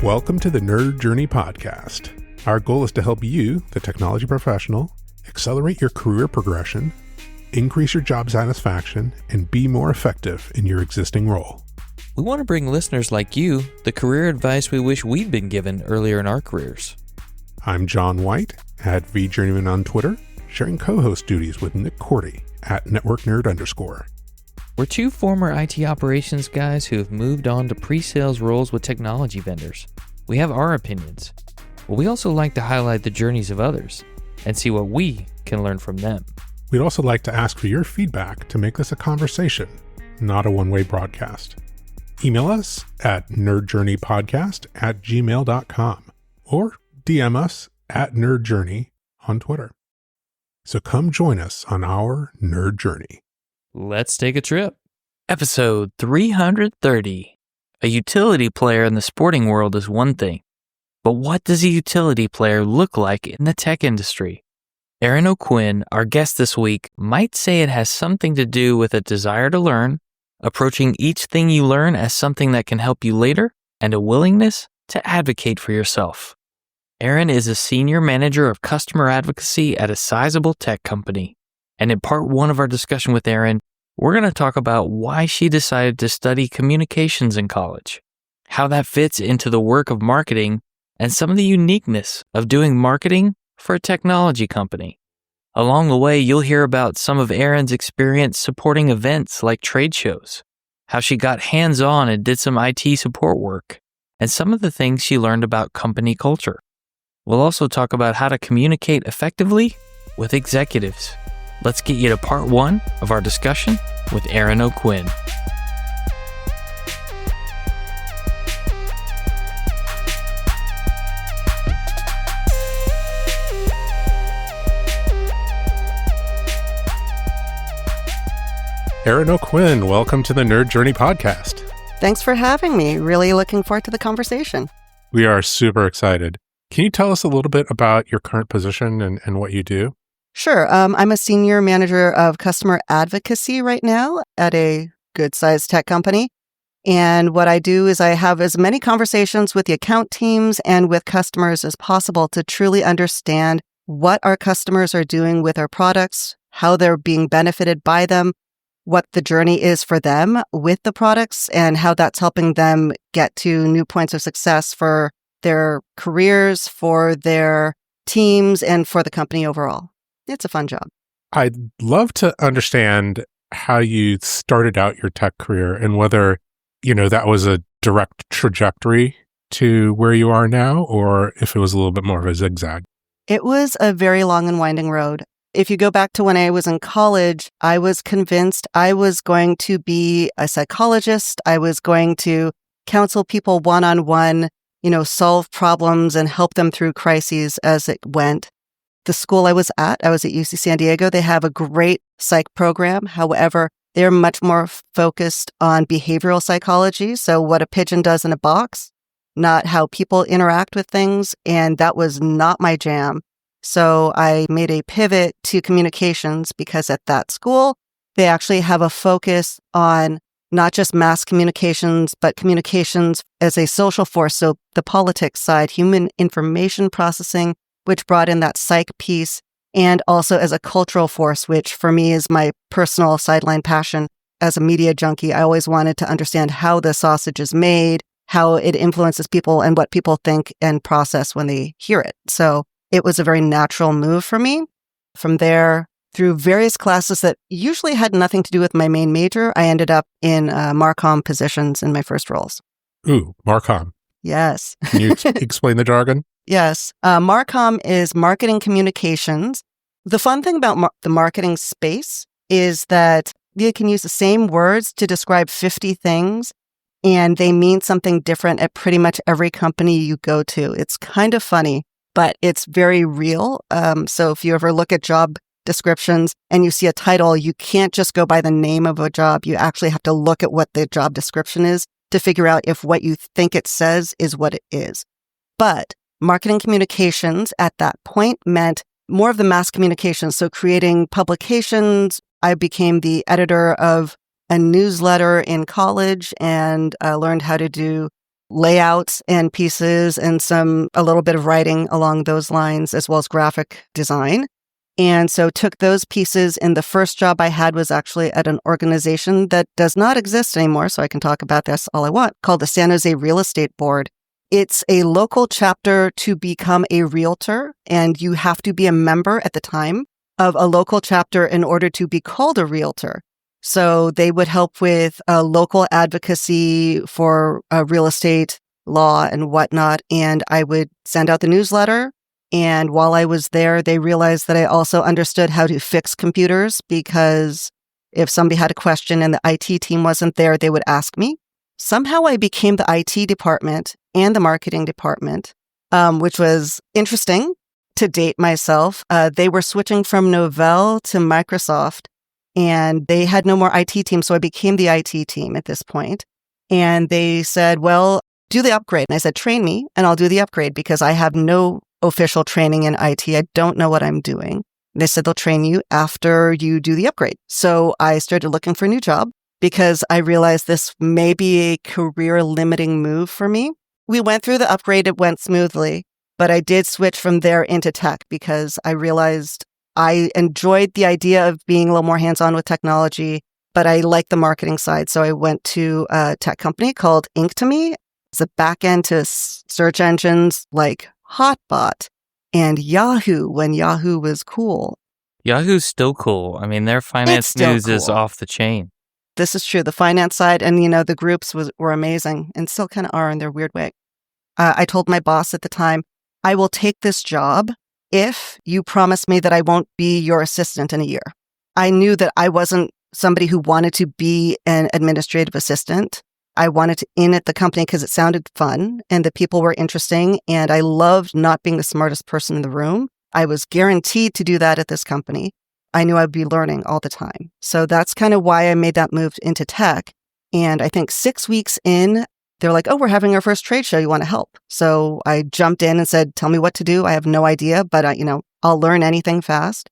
Welcome to the Nerd Journey Podcast. Our goal is to help you, the technology professional, accelerate your career progression, increase your job satisfaction, and be more effective in your existing role. We want to bring listeners like you the career advice we wish we'd been given earlier in our careers. I'm John White, at VJourneyman on Twitter, sharing co-host duties with Nick Cordy, at NetworkNerd_. We're two former IT operations guys who have moved on to pre-sales roles with technology vendors. We have our opinions, but we also like to highlight the journeys of others and see what we can learn from them. We'd also like to ask for your feedback to make this a conversation, not a one-way broadcast. Email us at nerdjourneypodcast@gmail.com or DM us at nerdjourney on Twitter. So come join us on our nerd journey. Let's take a trip. Episode 330. A utility player in the sporting world is one thing, but what does a utility player look like in the tech industry? Erin O'Quinn, our guest this week, might say it has something to do with a desire to learn, approaching each thing you learn as something that can help you later, and a willingness to advocate for yourself. Erin is a senior manager of customer advocacy at a sizable tech company. And in part one of our discussion with Erin, we're going to talk about why she decided to study communications in college, how that fits into the work of marketing, and some of the uniqueness of doing marketing for a technology company. Along the way, you'll hear about some of Erin's experience supporting events like trade shows, how she got hands-on and did some IT support work, and some of the things she learned about company culture. We'll also talk about how to communicate effectively with executives. Let's get you to part one of our discussion with Erin O'Quinn. Erin O'Quinn, welcome to the Nerd Journey Podcast. Thanks for having me. Really looking forward to the conversation. We are super excited. Can you tell us a little bit about your current position and what you do? Sure. I'm a senior manager of customer advocacy right now at a good-sized tech company. And what I do is I have as many conversations with the account teams and with customers as possible to truly understand what our customers are doing with our products, how they're being benefited by them, what the journey is for them with the products, and how that's helping them get to new points of success for their careers, for their teams, and for the company overall. It's a fun job. I'd love to understand how you started out your tech career and whether, that was a direct trajectory to where you are now, or if it was a little bit more of a zigzag. It was a very long and winding road. If you go back to when I was in college, I was convinced I was going to be a psychologist. I was going to counsel people one-on-one, solve problems and help them through crises as it went. The school I was at UC San Diego, they have a great psych program. However, they're much more focused on behavioral psychology. So what a pigeon does in a box, not how people interact with things. And that was not my jam. So I made a pivot to communications because at that school, they actually have a focus on not just mass communications, but communications as a social force. So the politics side, human information processing, which brought in that psych piece, and also as a cultural force, which for me is my personal sideline passion. As a media junkie, I always wanted to understand how the sausage is made, how it influences people, and what people think and process when they hear it. So it was a very natural move for me. From there, through various classes that usually had nothing to do with my main major, I ended up in Marcom positions in my first roles. Ooh, Marcom. Yes. Can you explain the jargon? Yes. Marcom is marketing communications. The fun thing about the marketing space is that you can use the same words to describe 50 things, and they mean something different at pretty much every company you go to. It's kind of funny, but it's very real. So if you ever look at job descriptions and you see a title, you can't just go by the name of a job. You actually have to look at what the job description is to figure out if what you think it says is what it is. But marketing communications at that point meant more of the mass communications. So creating publications. I became the editor of a newsletter in college and learned how to do layouts and pieces and a little bit of writing along those lines, as well as graphic design. And so took those pieces, and the first job I had was actually at an organization that does not exist anymore, so I can talk about this all I want, called the San Jose Real Estate Board. It's a local chapter to become a realtor, and you have to be a member at the time of a local chapter in order to be called a realtor. So they would help with local advocacy for real estate law and whatnot, and I would send out the newsletter. And while I was there, they realized that I also understood how to fix computers, because if somebody had a question and the IT team wasn't there, they would ask me. Somehow I became the IT department and the marketing department, which was interesting to date myself. They were switching from Novell to Microsoft, and they had no more IT team. So I became the IT team at this point. And they said, well, do the upgrade. And I said, train me and I'll do the upgrade, because I have no official training in IT. I don't know what I'm doing. They said they'll train you after you do the upgrade. So I started looking for a new job because I realized this may be a career limiting move for me. We went through the upgrade. It went smoothly, but I did switch from there into tech because I realized I enjoyed the idea of being a little more hands-on with technology, but I liked the marketing side. So I went to a tech company called Ink2Me. It's a back end to search engines like Hotbot and Yahoo, when Yahoo was cool. Yahoo's still cool. I mean, their finance news is off the chain. This is true. The finance side and, the groups were amazing and still kind of are in their weird way. I told my boss at the time, I will take this job if you promise me that I won't be your assistant in a year. I knew that I wasn't somebody who wanted to be an administrative assistant. I wanted to in at the company because it sounded fun and the people were interesting, and I loved not being the smartest person in the room. I was guaranteed to do that at this company. I knew I'd be learning all the time. So that's kind of why I made that move into tech. And I think 6 weeks in, they're like, oh, we're having our first trade show. You want to help? So I jumped in and said, tell me what to do. I have no idea, but I'll learn anything fast.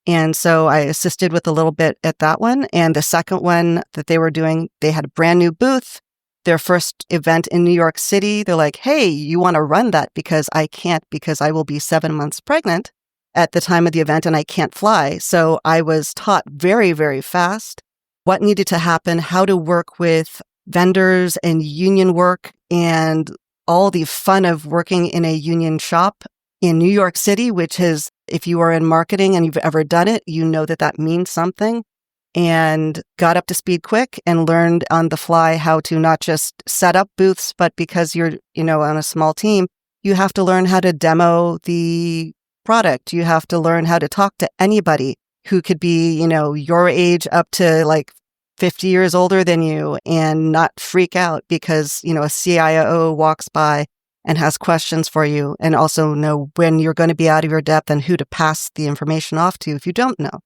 And so I assisted with a little bit at that one. And the second one that they were doing, they had a brand new booth. Their first event in New York City, they're like, hey, you want to run that? Because I can't, because I will be 7 months pregnant at the time of the event and I can't fly. So I was taught very, very fast what needed to happen, how to work with vendors and union work, and all the fun of working in a union shop in New York City, which is, if you are in marketing and you've ever done it, you know that means something. And got up to speed quick and learned on the fly how to not just set up booths, but because you're, on a small team, you have to learn how to demo the product. You have to learn how to talk to anybody who could be, your age up to like 50 years older than you, and not freak out because, a CIO walks by and has questions for you, and also know when you're going to be out of your depth and who to pass the information off to if you don't know.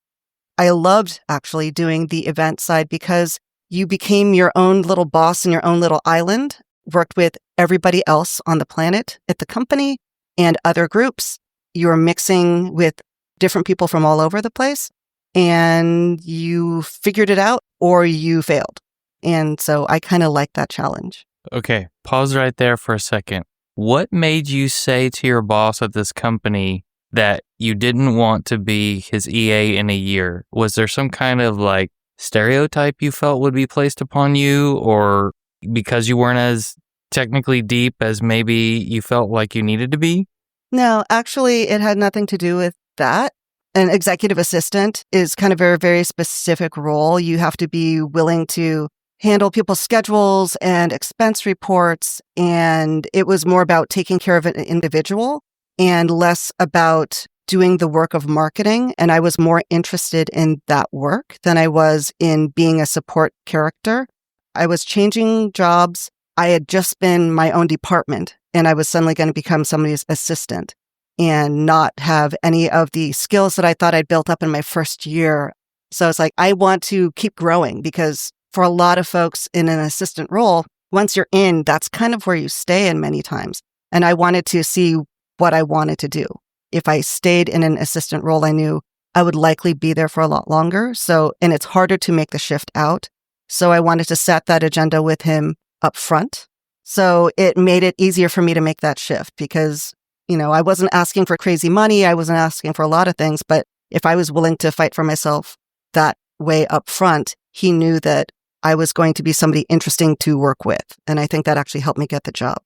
I loved actually doing the event side because you became your own little boss in your own little island, worked with everybody else on the planet at the company and other groups. You were mixing with different people from all over the place, and you figured it out or you failed. And so I kind of like that challenge. Okay, pause right there for a second. What made you say to your boss at this company that you didn't want to be his EA in a year? Was there some kind of stereotype you felt would be placed upon you, or because you weren't as technically deep as maybe you felt like you needed to be? No, actually, it had nothing to do with that. An executive assistant is kind of a very specific role. You have to be willing to handle people's schedules and expense reports. And it was more about taking care of an individual and less about doing the work of marketing. And I was more interested in that work than I was in being a support character. I was changing jobs. I had just been my own department, and I was suddenly going to become somebody's assistant and not have any of the skills that I thought I'd built up in my first year. So it's like, I want to keep growing, because for a lot of folks in an assistant role, once you're in, that's kind of where you stay in many times. And I wanted to see what I wanted to do. If I stayed in an assistant role, I knew I would likely be there for a lot longer. And it's harder to make the shift out. So I wanted to set that agenda with him up front So it made it easier for me to make that shift because, I wasn't asking for crazy money. I wasn't asking for a lot of things, but if I was willing to fight for myself that way up front, he knew that I was going to be somebody interesting to work with. And I think that actually helped me get the job.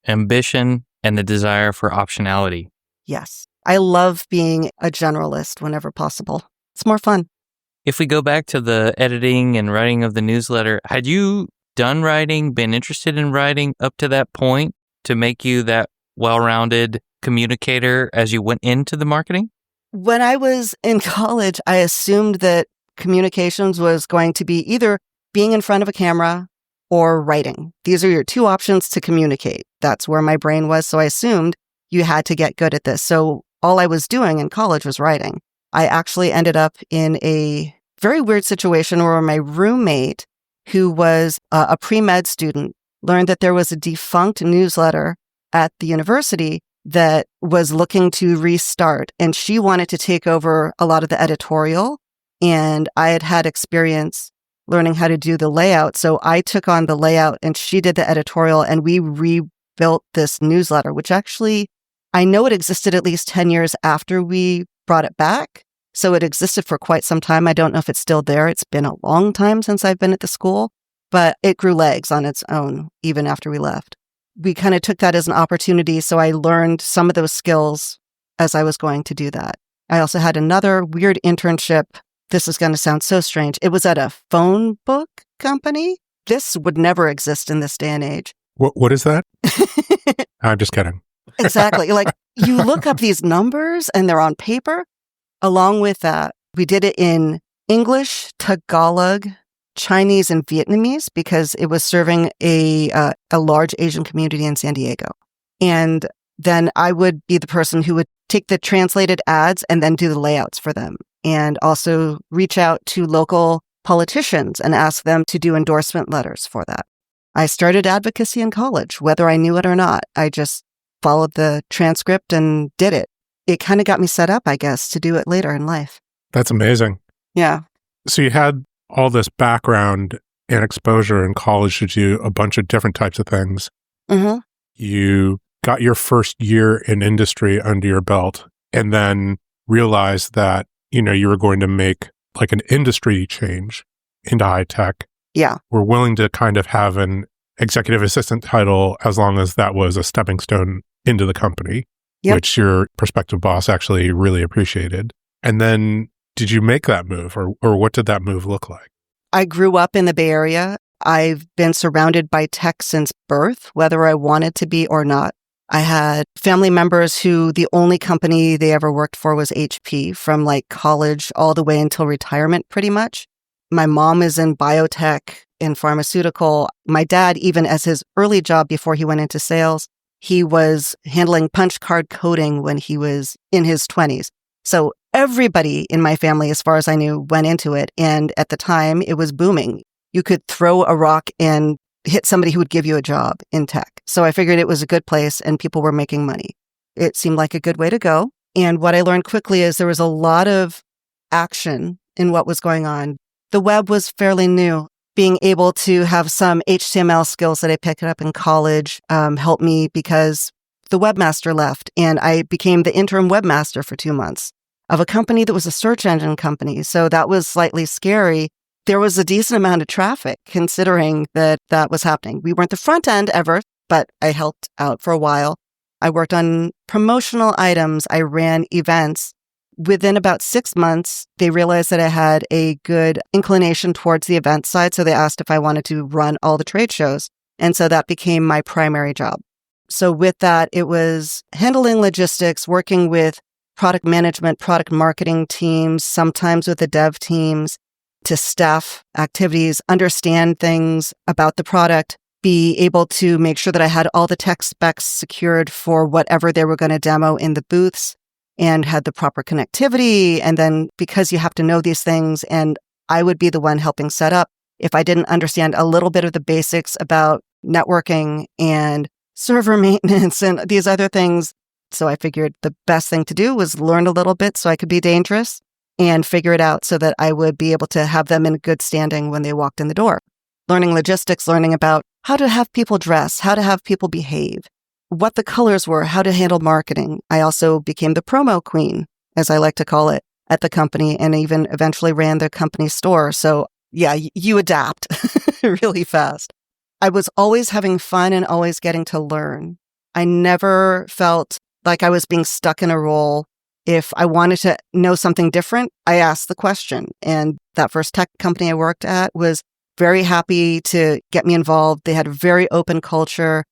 Ambition and the desire for optionality. Yes. I love being a generalist whenever possible. It's more fun. If we go back to the editing and writing of the newsletter, had you done writing, been interested in writing up to that point to make you that well-rounded communicator as you went into the marketing? When I was in college, I assumed that communications was going to be either being in front of a camera or writing. These are your two options to communicate. That's where my brain was. So I assumed you had to get good at this. So all I was doing in college was writing. I actually ended up in a very weird situation where my roommate, who was a pre-med student, learned that there was a defunct newsletter at the university that was looking to restart. And she wanted to take over a lot of the editorial. And I had experience learning how to do the layout. So I took on the layout and she did the editorial and we rebuilt this newsletter, which actually, I know it existed at least 10 years after we brought it back. So it existed for quite some time. I don't know if it's still there. It's been a long time since I've been at the school, but it grew legs on its own even after we left. We kind of took that as an opportunity. So I learned some of those skills as I was going to do that. I also had another weird internship. This is going to sound so strange. It was at a phone book company. This would never exist in this day and age. What is that? I'm just kidding. Exactly. Like you look up these numbers and they're on paper. Along with that, we did it in English, Tagalog, Chinese, and Vietnamese because it was serving a large Asian community in San Diego. And then I would be the person who would take the translated ads and then do the layouts for them and also reach out to local politicians and ask them to do endorsement letters for that. I started advocacy in college, whether I knew it or not. I just followed the transcript and did it. It kind of got me set up, I guess, to do it later in life. That's amazing. Yeah. So you had all this background and exposure in college to do a bunch of different types of things. Mm-hmm. You got your first year in industry under your belt and then realized that, you were going to make like an industry change into high tech. Yeah. We're willing to kind of have an executive assistant title as long as that was a stepping stone into the company, which your prospective boss actually really appreciated. And then did you make that move or what did that move look like? I grew up in the Bay Area. I've been surrounded by tech since birth, whether I wanted to be or not. I had family members who the only company they ever worked for was HP from like college all the way until retirement, pretty much. My mom is in biotech and pharmaceutical. My dad, even as his early job before he went into sales, he was handling punch card coding when he was in his 20s. So everybody in my family, as far as I knew, went into it. And at the time, it was booming. You could throw a rock and hit somebody who would give you a job in tech. So I figured it was a good place and people were making money. It seemed like a good way to go. And what I learned quickly is there was a lot of action in what was going on. The web was fairly new. Being able to have some HTML skills that I picked up in college helped me because the webmaster left and I became the interim webmaster for 2 months of a company that was a search engine company. So that was slightly scary. There was a decent amount of traffic considering that was happening. We weren't the front end ever, but I helped out for a while. I worked on promotional items. I ran events. Within about 6 months, they realized that I had a good inclination towards the event side. So they asked if I wanted to run all the trade shows. And so that became my primary job. So with that, it was handling logistics, working with product management, product marketing teams, sometimes with the dev teams to staff activities, understand things about the product, be able to make sure that I had all the tech specs secured for whatever they were going to demo in the booths and had the proper connectivity. And then because you have to know these things, and I would be the one helping set up if I didn't understand a little bit of the basics about networking and server maintenance and these other things. So I figured the best thing to do was learn a little bit so I could be dangerous and figure it out so that I would be able to have them in good standing when they walked in the door. Learning logistics, learning about how to have people dress, how to have people behave, what the colors were, how to handle marketing. I also became the promo queen, as I like to call it, at the company, and even eventually ran the company store. So yeah, you adapt really fast. I was always having fun and always getting to learn. I never felt like I was being stuck in a role. If I wanted to know something different, I asked the question. And that first tech company I worked at was very happy to get me involved. They had a very open culture.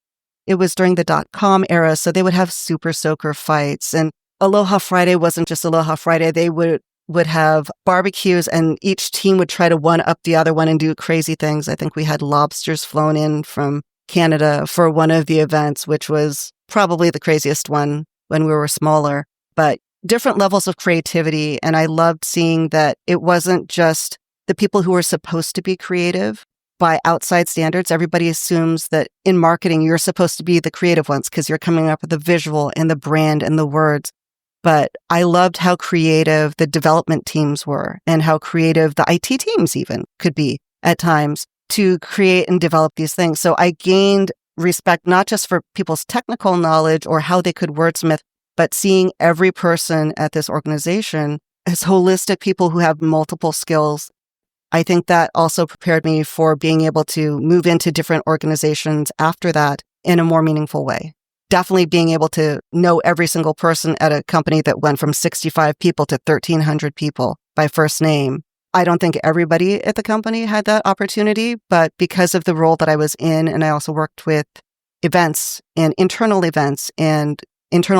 It was during the .com era, so they would have super soaker fights. And Aloha Friday wasn't just Aloha Friday. They would have barbecues, and each team would try to one up the other one and do crazy things. I think we had lobsters flown in from Canada for one of the events, which was probably the craziest one when we were smaller. But different levels of creativity. And I loved seeing that it wasn't just the people who were supposed to be creative. By outside standards, everybody assumes that in marketing, you're supposed to be the creative ones because you're coming up with the visual and the brand and the words. But I loved how creative the development teams were and how creative the IT teams even could be at times to create and develop these things. So I gained respect not just for people's technical knowledge or how they could wordsmith, but seeing every person at this organization as holistic people who have multiple skills. I think that also prepared me for being able to move into different organizations after that in a more meaningful way. Definitely being able to know every single person at a company that went from 65 people to 1,300 people by first name. I don't think everybody at the company had that opportunity, but because of the role that I was in, and I also worked with events and internal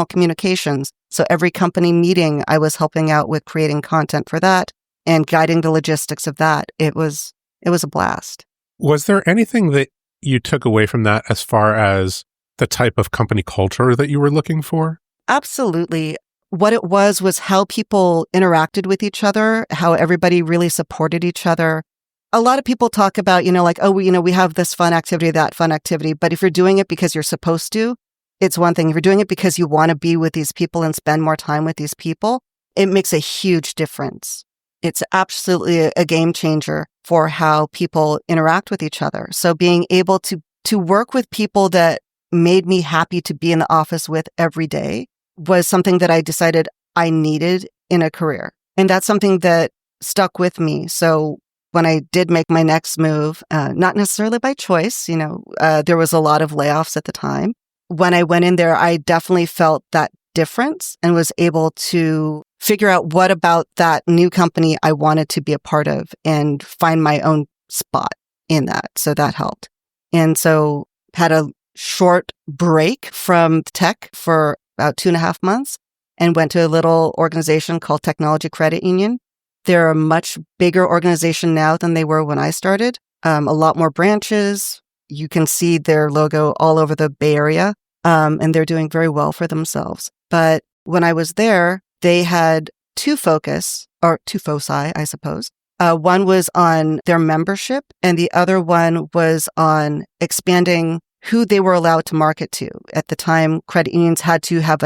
communications. So every company meeting, I was helping out with creating content for that and guiding the logistics of that. It was a blast. Was there anything that you took away from that as far as the type of company culture that you were looking for? Absolutely. What it was how people interacted with each other, how everybody really supported each other. A lot of people talk about, we have this fun activity, that fun activity. But if you're doing it because you're supposed to, it's one thing. If you're doing it because you want to be with these people and spend more time with these people, it makes a huge difference. It's absolutely a game changer for how people interact with each other. So being able to work with people that made me happy to be in the office with every day was something that I decided I needed in a career. And that's something that stuck with me. So when I did make my next move, not necessarily by choice, there was a lot of layoffs at the time. When I went in there, I definitely felt that difference and was able to figure out what about that new company I wanted to be a part of and find my own spot in that. So that helped. And so had a short break from tech for about 2.5 months and went to a little organization called Technology Credit Union. They're a much bigger organization now than they were when I started. A lot more branches. You can see their logo all over the Bay Area, and they're doing very well for themselves. But when I was there, they had two foci, I suppose. One was on their membership, and the other one was on expanding who they were allowed to market to. At the time, credit unions had to have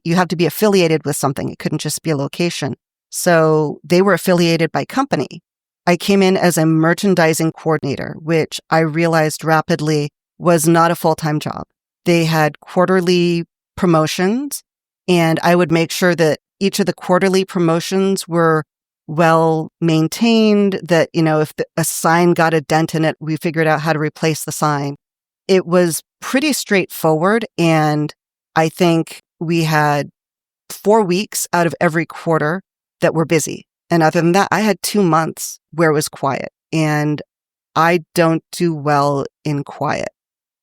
you have to be affiliated with something. It couldn't just be a location. So they were affiliated by company. I came in as a merchandising coordinator, which I realized rapidly was not a full-time job. They had quarterly promotions, and I would make sure that each of the quarterly promotions were well maintained, that, if a sign got a dent in it, we figured out how to replace the sign. It was pretty straightforward, and I think we had 4 weeks out of every quarter that were busy. And other than that, I had 2 months where it was quiet, and I don't do well in quiet.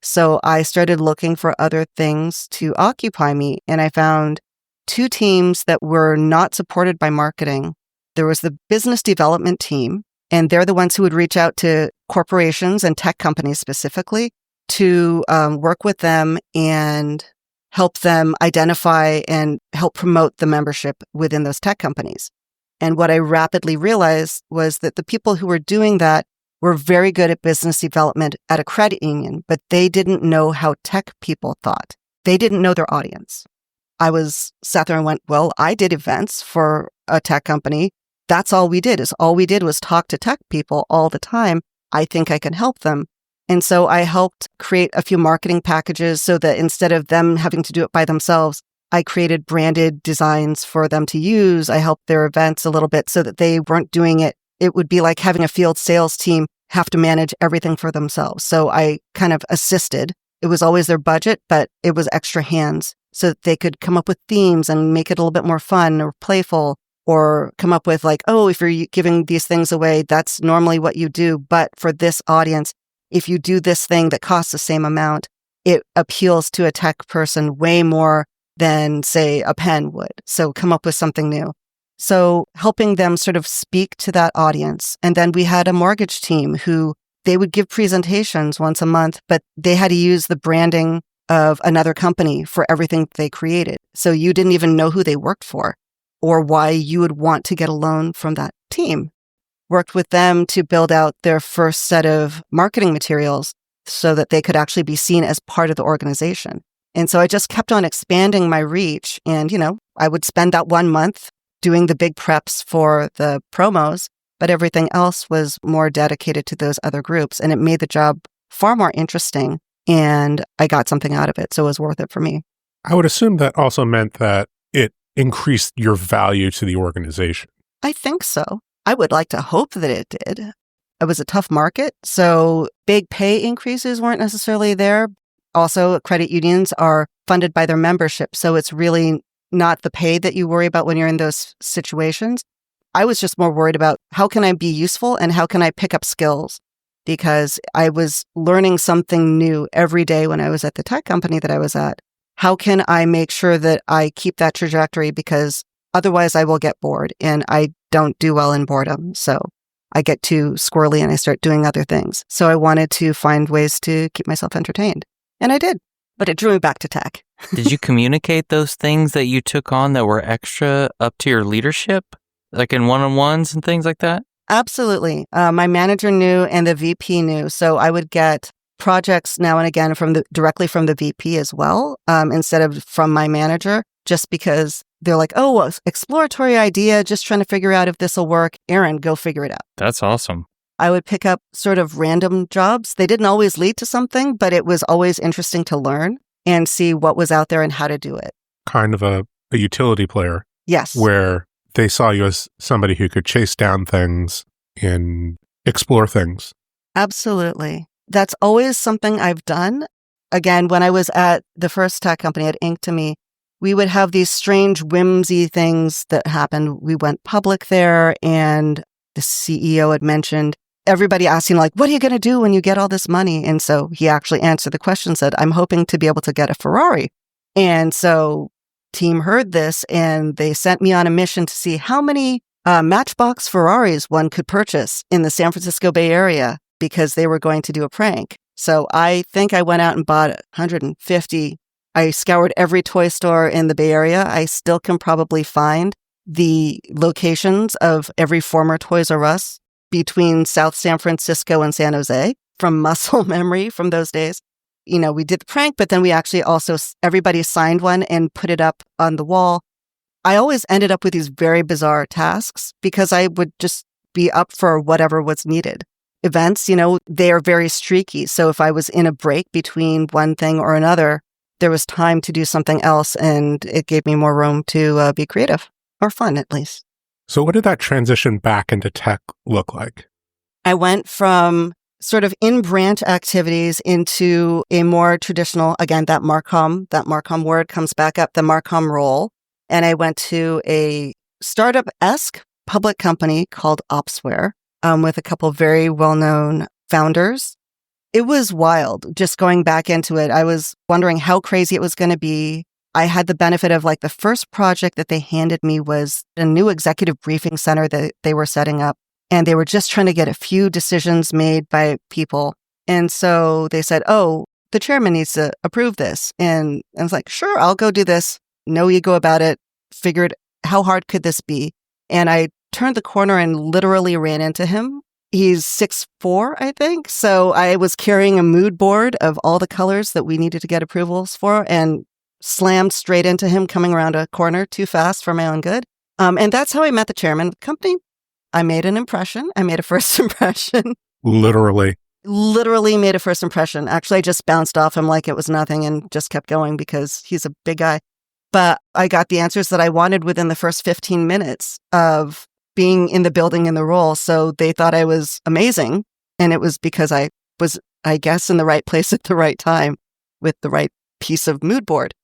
So I started looking for other things to occupy me, and I found 2 teams that were not supported by marketing. There was the business development team, and they're the ones who would reach out to corporations and tech companies specifically to work with them and help them identify and help promote the membership within those tech companies. And what I rapidly realized was that the people who were doing that were very good at business development at a credit union, but they didn't know how tech people thought. They didn't know their audience. I sat there and went, well, I did events for a tech company. That's all we did was talk to tech people all the time. I think I can help them. And so I helped create a few marketing packages so that instead of them having to do it by themselves, I created branded designs for them to use. I helped their events a little bit so that they weren't doing it. It would be like having a field sales team have to manage everything for themselves. So I kind of assisted. It was always their budget, but it was extra hands so that they could come up with themes and make it a little bit more fun or playful, or come up with like, oh, if you're giving these things away, that's normally what you do. But for this audience, if you do this thing that costs the same amount, it appeals to a tech person way more than, say, a pen would. So come up with something new. So helping them sort of speak to that audience. And then we had a mortgage team who they would give presentations once a month, but they had to use the branding of another company for everything they created. So you didn't even know who they worked for or why you would want to get a loan from that team. Worked with them to build out their first set of marketing materials so that they could actually be seen as part of the organization. And so I just kept on expanding my reach. And, I would spend that 1 month doing the big preps for the promos, but everything else was more dedicated to those other groups. And it made the job far more interesting. And I got something out of it. So it was worth it for me. I would assume that also meant that it increased your value to the organization. I think so. I would like to hope that it did. It was a tough market, so big pay increases weren't necessarily there. Also, credit unions are funded by their membership, so it's really not the pay that you worry about when you're in those situations. I was just more worried about how can I be useful and how can I pick up skills, because I was learning something new every day when I was at the tech company that I was at. How can I make sure that I keep that trajectory, because otherwise I will get bored, and I don't do well in boredom. So I get too squirrely and I start doing other things. So I wanted to find ways to keep myself entertained. And I did, but it drew me back to tech. Did you communicate those things that you took on that were extra up to your leadership, like in one-on-ones and things like that? Absolutely. My manager knew and the VP knew. So I would get projects now and again directly from the VP as well, instead of from my manager, just because they're like, oh, well, exploratory idea, just trying to figure out if this will work. Erin, go figure it out. That's awesome. I would pick up sort of random jobs. They didn't always lead to something, but it was always interesting to learn and see what was out there and how to do it. Kind of a utility player. Yes. Where they saw you as somebody who could chase down things and explore things. Absolutely. That's always something I've done. Again, when I was at the first tech company at Ink2Me, we would have these strange whimsy things that happened. We went public there, and the CEO had mentioned, everybody asking like, what are you going to do when you get all this money? And so he actually answered the question, said, I'm hoping to be able to get a Ferrari. And so team heard this, and they sent me on a mission to see how many Matchbox Ferraris one could purchase in the San Francisco Bay Area, because they were going to do a prank. So I think I went out and bought 150. I scoured every toy store in the Bay Area. I still can probably find the locations of every former Toys R Us between South San Francisco and San Jose from muscle memory from those days. We did the prank, but then we actually also, everybody signed one and put it up on the wall. I always ended up with these very bizarre tasks because I would just be up for whatever was needed. Events, they are very streaky. So if I was in a break between one thing or another, there was time to do something else, and it gave me more room to be creative, or fun at least. So what did that transition back into tech look like? I went from sort of in-branch activities into a more traditional, again, that Marcom word comes back up, the Marcom role. And I went to a startup-esque public company called Opsware with a couple very well-known founders. It was wild just going back into it. I was wondering how crazy it was going to be. I had the benefit of the first project that they handed me was a new executive briefing center that they were setting up. And they were just trying to get a few decisions made by people. And so they said, oh, the chairman needs to approve this. And I was like, sure, I'll go do this. No ego about it. Figured, how hard could this be? And I turned the corner and literally ran into him. He's 6'4", I think. So I was carrying a mood board of all the colors that we needed to get approvals for and slammed straight into him coming around a corner too fast for my own good. And that's how I met the chairman of the company. I made an impression. I made a first impression. Literally. literally made a first impression. Actually, I just bounced off him like it was nothing and just kept going because he's a big guy. But I got the answers that I wanted within the first 15 minutes of being in the building in the role. So they thought I was amazing. And it was because I was, I guess, in the right place at the right time with the right piece of mood board.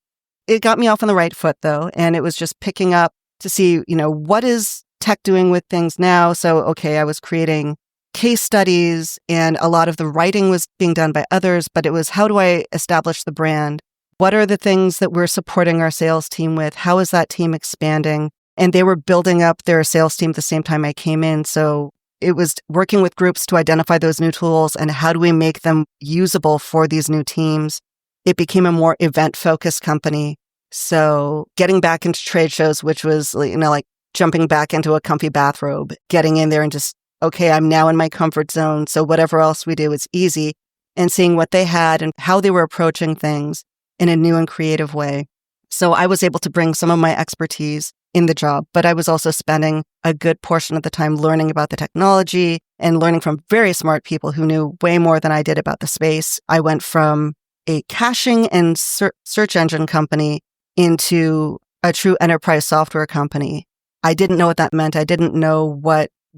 It got me off on the right foot, though. And it was just picking up to see, what is tech doing with things now? So, okay, I was creating case studies and a lot of the writing was being done by others, but it was, how do I establish the brand? What are the things that we're supporting our sales team with? How is that team expanding? And they were building up their sales team at the same time I came in. So it was working with groups to identify those new tools and how do we make them usable for these new teams? It became a more event-focused company. So getting back into trade shows, which was, like jumping back into a comfy bathrobe, getting in there and just, okay, I'm now in my comfort zone. So whatever else we do, it's easy. And seeing what they had and how they were approaching things in a new and creative way. So I was able to bring some of my expertise in the job, but I was also spending a good portion of the time learning about the technology and learning from very smart people who knew way more than I did about the space. I went from a caching and search engine company into a true enterprise software company. I didn't know what that meant. I didn't know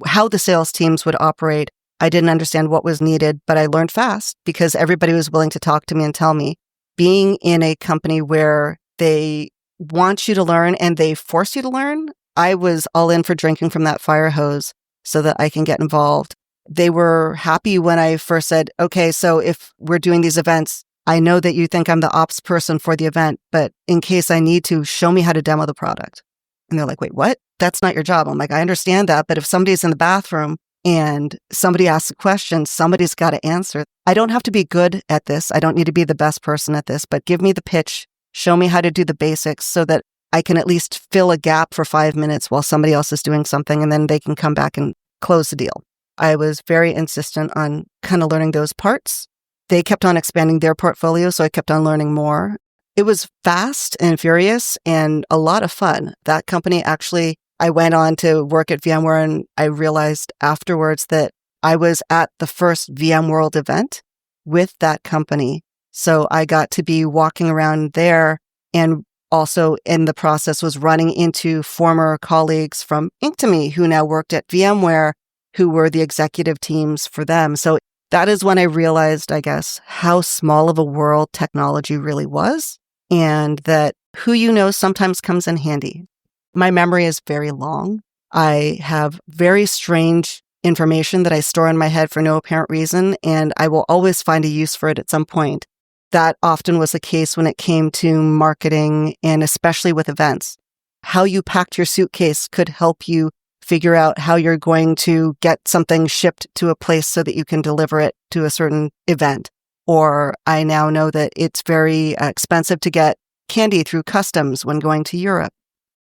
how the sales teams would operate. I didn't understand what was needed, but I learned fast because everybody was willing to talk to me and tell me. Being in a company where they want you to learn and they force you to learn, I was all in for drinking from that fire hose so that I can get involved. They were happy when I first said, okay, so if we're doing these events, I know that you think I'm the ops person for the event, but in case I need to, show me how to demo the product. And they're like, wait, what? That's not your job. I'm like, I understand that, but if somebody's in the bathroom and somebody asks a question, somebody's got to answer. I don't have to be good at this. I don't need to be the best person at this, but give me the pitch, show me how to do the basics so that I can at least fill a gap for 5 minutes while somebody else is doing something, and then they can come back and close the deal. I was very insistent on kind of learning those parts. They kept on expanding their portfolio, so I kept on learning more. It was fast and furious and a lot of fun. That company actually, I went on to work at VMware, and I realized afterwards that I was at the first VMworld event with that company. So I got to be walking around there, and also in the process was running into former colleagues from Inktomi who now worked at VMware, who were the executive teams for them. So that is when I realized, I guess, how small of a world technology really was, and that who you know sometimes comes in handy. My memory is very long. I have very strange information that I store in my head for no apparent reason, and I will always find a use for it at some point. That often was the case when it came to marketing, and especially with events. How you packed your suitcase could help you figure out how you're going to get something shipped to a place so that you can deliver it to a certain event. Or I now know that it's very expensive to get candy through customs when going to Europe.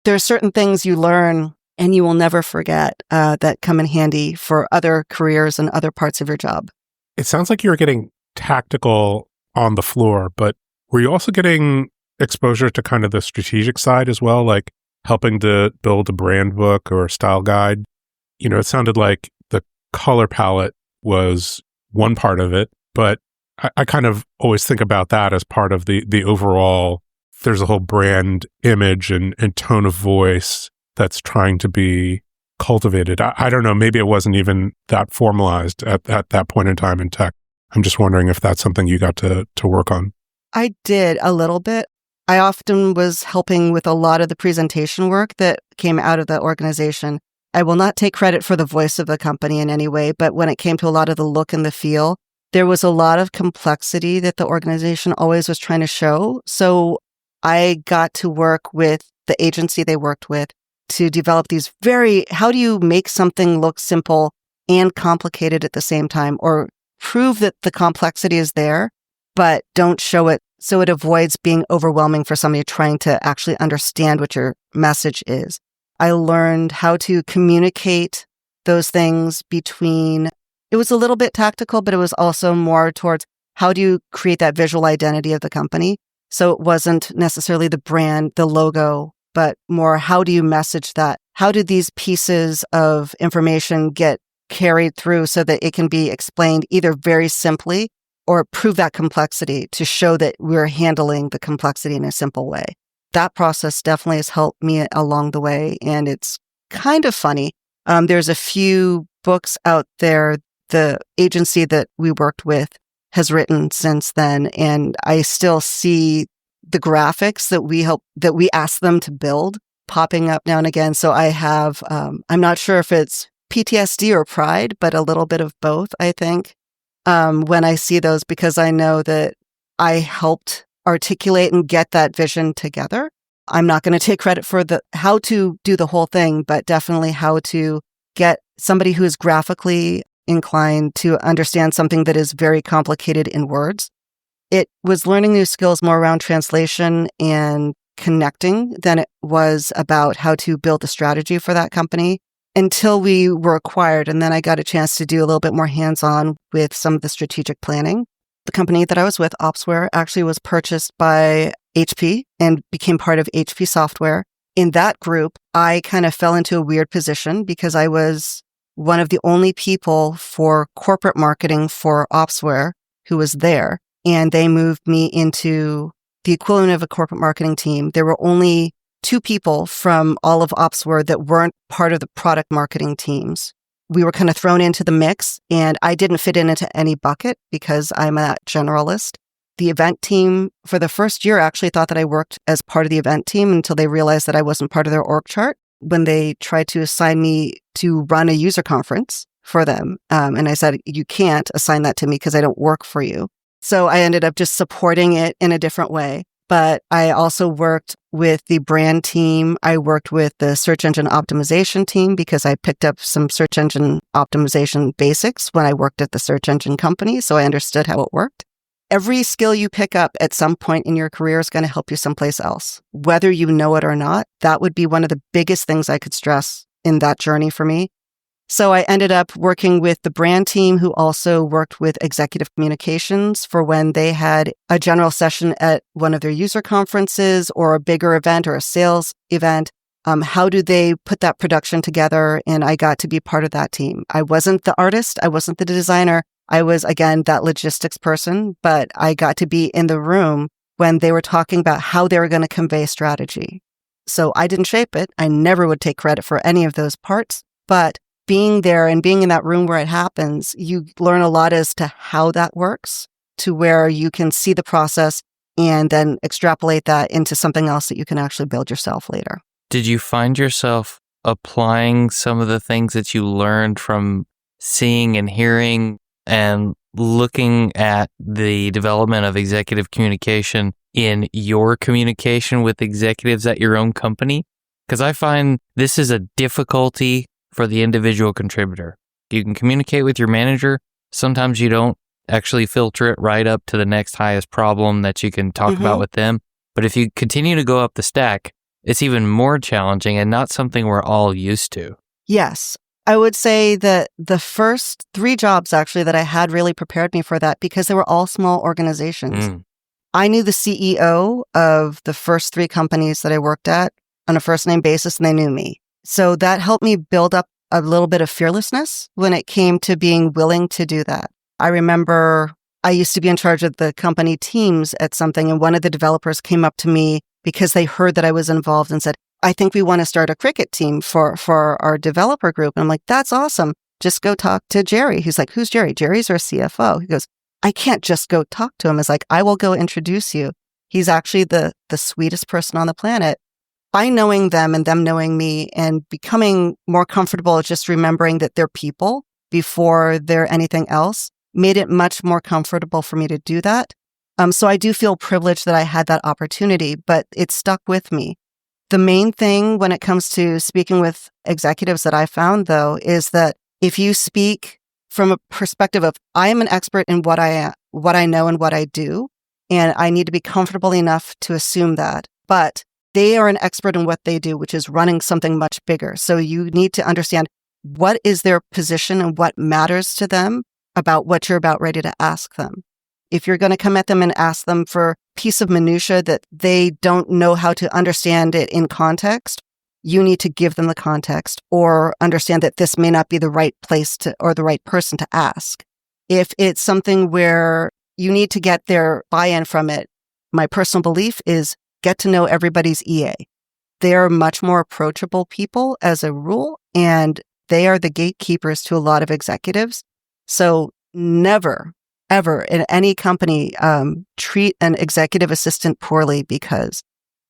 There are certain things you learn and you will never forget that come in handy for other careers and other parts of your job. It sounds like you were getting tactical on the floor, but were you also getting exposure to kind of the strategic side as well, like helping to build a brand book or a style guide? It sounded like the color palette was one part of it, but I kind of always think about that as part of the overall, there's a whole brand image and tone of voice that's trying to be cultivated. I don't know, maybe it wasn't even that formalized at that point in time in tech. I'm just wondering if that's something you got to work on. I did a little bit. I often was helping with a lot of the presentation work that came out of the organization. I will not take credit for the voice of the company in any way, but when it came to a lot of the look and the feel, there was a lot of complexity that the organization always was trying to show. So I got to work with the agency they worked with to develop these how do you make something look simple and complicated at the same time, or prove that the complexity is there, but don't show it so it avoids being overwhelming for somebody trying to actually understand what your message is. I learned how to communicate those things between, it was a little bit tactical, but it was also more towards how do you create that visual identity of the company? So it wasn't necessarily the brand, the logo, but more how do you message that? How do these pieces of information get carried through so that it can be explained either very simply or prove that complexity to show that we're handling the complexity in a simple way. That process definitely has helped me along the way. And it's kind of funny. There's a few books out there the agency that we worked with has written since then. And I still see the graphics that we asked them to build popping up now and again. So I have, I'm not sure if it's PTSD or pride, but a little bit of both, I think, when I see those, because I know that I helped articulate and get that vision together. I'm not going to take credit for how to do the whole thing, but definitely how to get somebody who is graphically inclined to understand something that is very complicated in words. It was learning new skills more around translation and connecting than it was about how to build a strategy for that company until we were acquired. And then I got a chance to do a little bit more hands-on with some of the strategic planning. The company that I was with, Opsware, actually was purchased by HP and became part of HP Software. In that group, I kind of fell into a weird position because I was one of the only people for corporate marketing for Opsware who was there. And they moved me into the equivalent of a corporate marketing team. There were only 2 people from all of Opsware that weren't part of the product marketing teams. We were kind of thrown into the mix, and I didn't fit into any bucket because I'm a generalist. The event team for the first year actually thought that I worked as part of the event team until they realized that I wasn't part of their org chart when they tried to assign me to run a user conference for them. And I said, you can't assign that to me because I don't work for you. So I ended up just supporting it in a different way. But I also worked with the brand team. I worked with the search engine optimization team because I picked up some search engine optimization basics when I worked at the search engine company. So I understood how it worked. Every skill you pick up at some point in your career is going to help you someplace else. Whether you know it or not, that would be one of the biggest things I could stress in that journey for me. So I ended up working with the brand team, who also worked with executive communications for when they had a general session at one of their user conferences or a bigger event or a sales event. How do they put that production together? And I got to be part of that team. I wasn't the artist. I wasn't the designer. I was, again, that logistics person, but I got to be in the room when they were talking about how they were going to convey strategy. So I didn't shape it. I never would take credit for any of those parts, but being there and being in that room where it happens, you learn a lot as to how that works, to where you can see the process and then extrapolate that into something else that you can actually build yourself later. Did you find yourself applying some of the things that you learned from seeing and hearing and looking at the development of executive communication in your communication with executives at your own company? Because I find this is a difficulty for the individual contributor. You can communicate with your manager. Sometimes you don't actually filter it right up to the next highest problem that you can talk about with them. But if you continue to go up the stack, it's even more challenging and not something we're all used to. Yes. I would say that the first 3 jobs actually that I had really prepared me for that because they were all small organizations. I knew the CEO of the first 3 companies that I worked at on a first name basis, and they knew me. So that helped me build up a little bit of fearlessness when it came to being willing to do that. I remember I used to be in charge of the company teams at something, and one of the developers came up to me because they heard that I was involved and said, I think we want to start a cricket team for our developer group. And I'm like, that's awesome. Just go talk to Jerry. He's like, who's Jerry? Jerry's our CFO. He goes, I can't just go talk to him. It's like, I will go introduce you. He's actually the sweetest person on the planet. By knowing them and them knowing me and becoming more comfortable just remembering that they're people before they're anything else made it much more comfortable for me to do that. So I do feel privileged that I had that opportunity, but it stuck with me. The main thing when it comes to speaking with executives that I found, though, is that if you speak from a perspective of, I am an expert in what I know and what I do, and I need to be comfortable enough to assume that, but they are an expert in what they do, which is running something much bigger. So you need to understand what is their position and what matters to them about what you're about ready to ask them. If you're going to come at them and ask them for a piece of minutia that they don't know how to understand it in context, you need to give them the context or understand that this may not be the right place to or the right person to ask. If it's something where you need to get their buy-in from it, my personal belief is get to know everybody's EA. They're much more approachable people as a rule, and they are the gatekeepers to a lot of executives. So never, ever in any company treat an executive assistant poorly because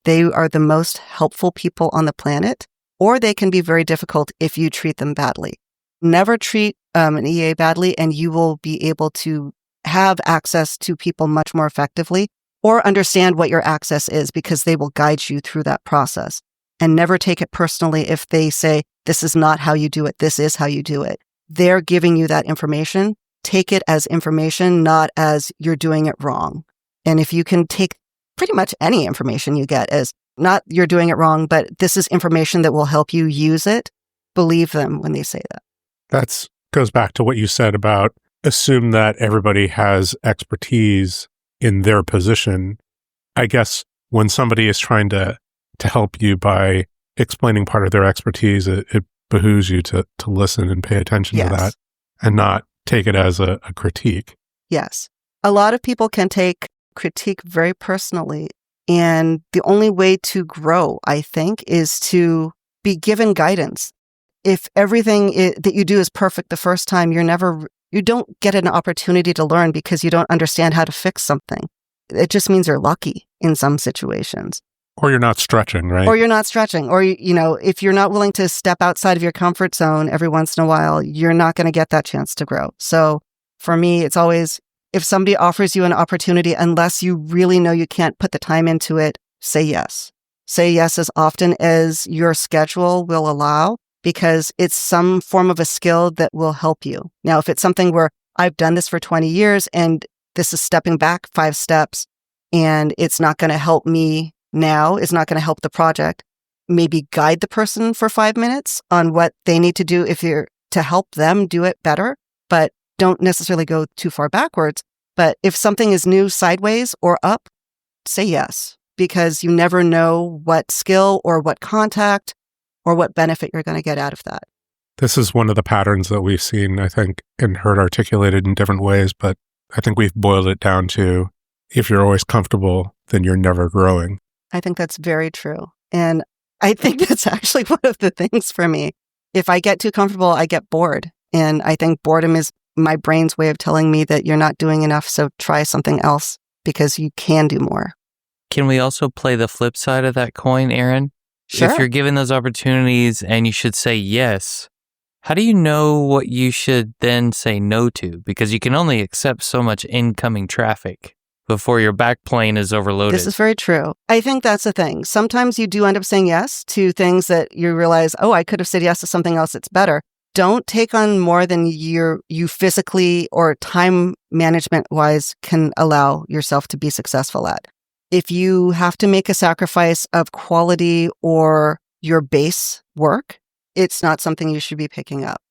they are the most helpful people on the planet, or they can be very difficult if you treat them badly. Never treat an EA badly, and you will be able to have access to people much more effectively or understand what your access is because they will guide you through that process. And never take it personally if they say, this is not how you do it, this is how you do it. They're giving you that information. Take it as information, not as you're doing it wrong. And if you can take pretty much any information you get as not you're doing it wrong, but this is information that will help you use it, believe them when they say that. That goes back to what you said about assume that everybody has expertise in their position. I guess when somebody is trying to help you by explaining part of their expertise, it behooves you to listen and pay attention to that and not take it as a critique. Yes. A lot of people can take critique very personally. And the only way to grow, I think, is to be given guidance. If everything that you do is perfect the first time, you don't get an opportunity to learn because you don't understand how to fix something. It just means you're lucky in some situations. Or you're not stretching, right? Or you're not stretching. Or, if you're not willing to step outside of your comfort zone every once in a while, you're not going to get that chance to grow. So for me, it's always, if somebody offers you an opportunity, unless you really know you can't put the time into it, say yes. Say yes as often as your schedule will allow, because it's some form of a skill that will help you. Now, if it's something where I've done this for 20 years and this is stepping back 5 steps and it's not going to help me now, is not going to help the project, maybe guide the person for 5 minutes on what they need to do to help them do it better, but don't necessarily go too far backwards. But if something is new sideways or up, say yes, because you never know what skill or what contact or what benefit you're going to get out of that. This is one of the patterns that we've seen, I think, and heard articulated in different ways, but I think we've boiled it down to if you're always comfortable, then you're never growing. I think that's very true. And I think that's actually one of the things for me. If I get too comfortable, I get bored. And I think boredom is my brain's way of telling me that you're not doing enough, so try something else because you can do more. Can we also play the flip side of that coin, Erin? Sure. If you're given those opportunities and you should say yes, how do you know what you should then say no to? Because you can only accept so much incoming traffic before your backplane is overloaded. This is very true. I think that's the thing. Sometimes you do end up saying yes to things that you realize, oh, I could have said yes to something else that's better. Don't take on more than you physically or time management wise can allow yourself to be successful at. If you have to make a sacrifice of quality or your base work, it's not something you should be picking up.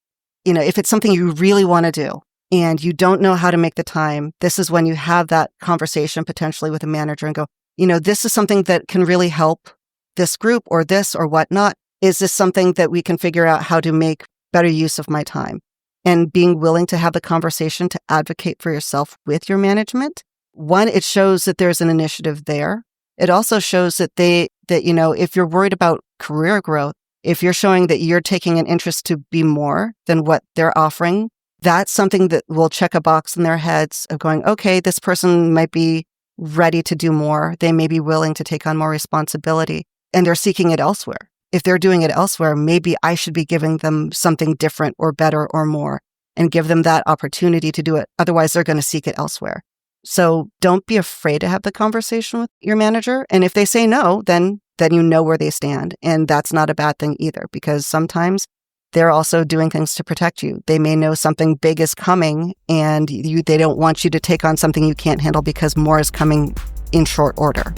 If it's something you really want to do and you don't know how to make the time, this is when you have that conversation potentially with a manager and go, this is something that can really help this group or this or whatnot. Is this something that we can figure out how to make better use of my time? And being willing to have the conversation to advocate for yourself with your management. One, it shows that there's an initiative there. It also shows that if you're worried about career growth, if you're showing that you're taking an interest to be more than what they're offering, that's something that will check a box in their heads of going, okay, this person might be ready to do more. They may be willing to take on more responsibility and they're seeking it elsewhere. If they're doing it elsewhere, maybe I should be giving them something different or better or more and give them that opportunity to do it. Otherwise, they're going to seek it elsewhere. So don't be afraid to have the conversation with your manager. And if they say no, then you know where they stand. And that's not a bad thing either, because sometimes they're also doing things to protect you. They may know something big is coming and they don't want you to take on something you can't handle because more is coming in short order.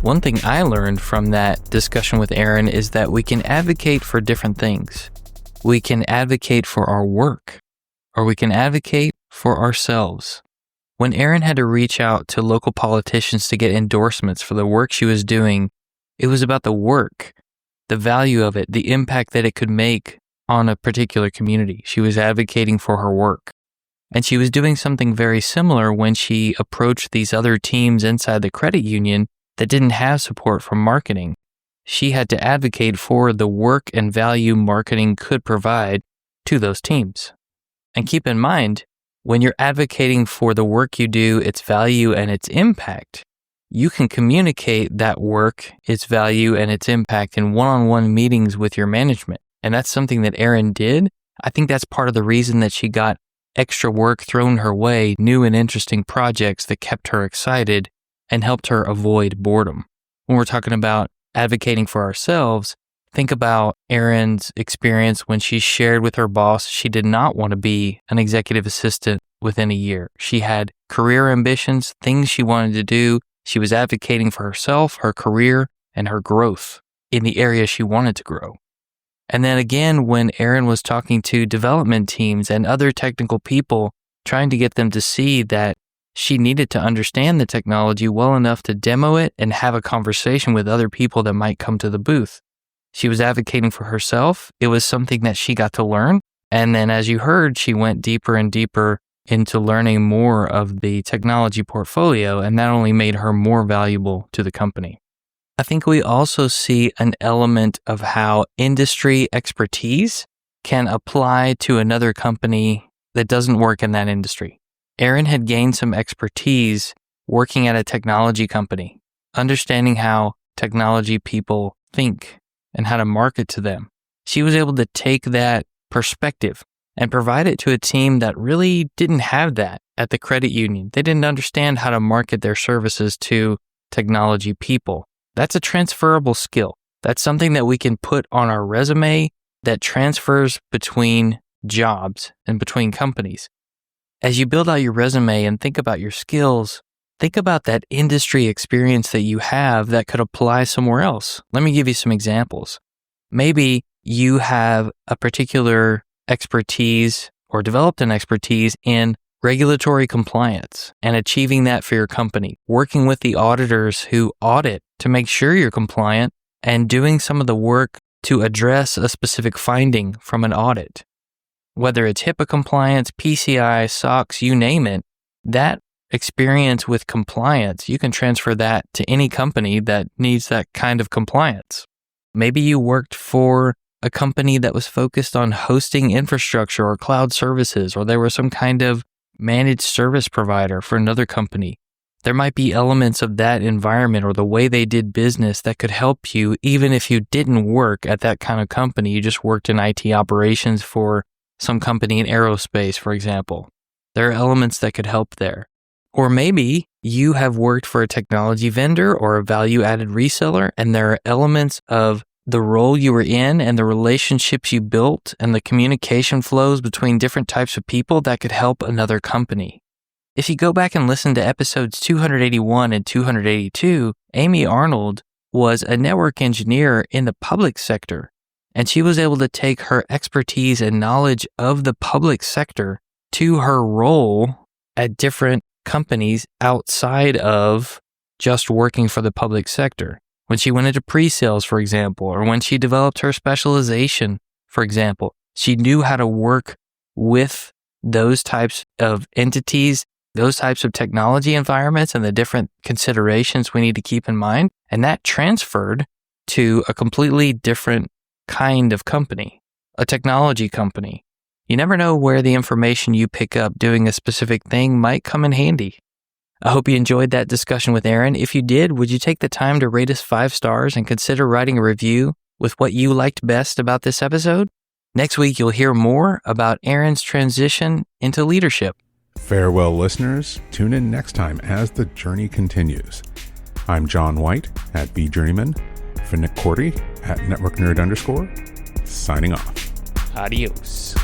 One thing I learned from that discussion with Erin is that we can advocate for different things. We can advocate for our work, or we can advocate for ourselves. When Erin had to reach out to local politicians to get endorsements for the work she was doing, it was about the work, the value of it, the impact that it could make on a particular community. She was advocating for her work. And she was doing something very similar when she approached these other teams inside the credit union that didn't have support from marketing. She had to advocate for the work and value marketing could provide to those teams. And keep in mind, when you're advocating for the work you do, its value and its impact, you can communicate that work, its value, and its impact in one-on-one meetings with your management. And that's something that Erin did. I think that's part of the reason that she got extra work thrown her way, new and interesting projects that kept her excited and helped her avoid boredom. When we're talking about advocating for ourselves, think about Erin's experience when she shared with her boss she did not want to be an executive assistant within a year. She had career ambitions, things she wanted to do. She was advocating for herself, her career, and her growth in the area she wanted to grow. And then again, when Erin was talking to development teams and other technical people, trying to get them to see that she needed to understand the technology well enough to demo it and have a conversation with other people that might come to the booth. She was advocating for herself. It was something that she got to learn. And then, as you heard, she went deeper and deeper into learning more of the technology portfolio, and that only made her more valuable to the company. I think we also see an element of how industry expertise can apply to another company that doesn't work in that industry. Erin had gained some expertise working at a technology company, understanding how technology people think and how to market to them. She was able to take that perspective and provide it to a team that really didn't have that at the credit union. They didn't understand how to market their services to technology people. That's a transferable skill. That's something that we can put on our resume that transfers between jobs and between companies. As you build out your resume and think about your skills, think about that industry experience that you have that could apply somewhere else. Let me give you some examples. Maybe you have a particular expertise or developed an expertise in regulatory compliance and achieving that for your company, working with the auditors who audit to make sure you're compliant and doing some of the work to address a specific finding from an audit. Whether it's HIPAA compliance, PCI, SOX, you name it, that experience with compliance, you can transfer that to any company that needs that kind of compliance. Maybe you worked for a company that was focused on hosting infrastructure or cloud services, or there was some kind of managed service provider for another company. There might be elements of that environment or the way they did business that could help you even if you didn't work at that kind of company. You just worked in IT operations for some company in aerospace, for example. There are elements that could help there. Or maybe you have worked for a technology vendor or a value-added reseller, and there are elements of the role you were in and the relationships you built and the communication flows between different types of people that could help another company. If you go back and listen to episodes 281 and 282, Amy Arnold was a network engineer in the public sector, and she was able to take her expertise and knowledge of the public sector to her role at different companies outside of just working for the public sector. When she went into pre-sales, for example, or when she developed her specialization, for example, she knew how to work with those types of entities, those types of technology environments, and the different considerations we need to keep in mind. And that transferred to a completely different kind of company, a technology company. You never know where the information you pick up doing a specific thing might come in handy. I hope you enjoyed that discussion with Erin. If you did, would you take the time to rate us 5 stars and consider writing a review with what you liked best about this episode? Next week, you'll hear more about Erin's transition into leadership. Farewell, listeners. Tune in next time as the journey continues. I'm John White at BJourneyman, for Nick Cordy at NetworkNerd_, signing off. Adios.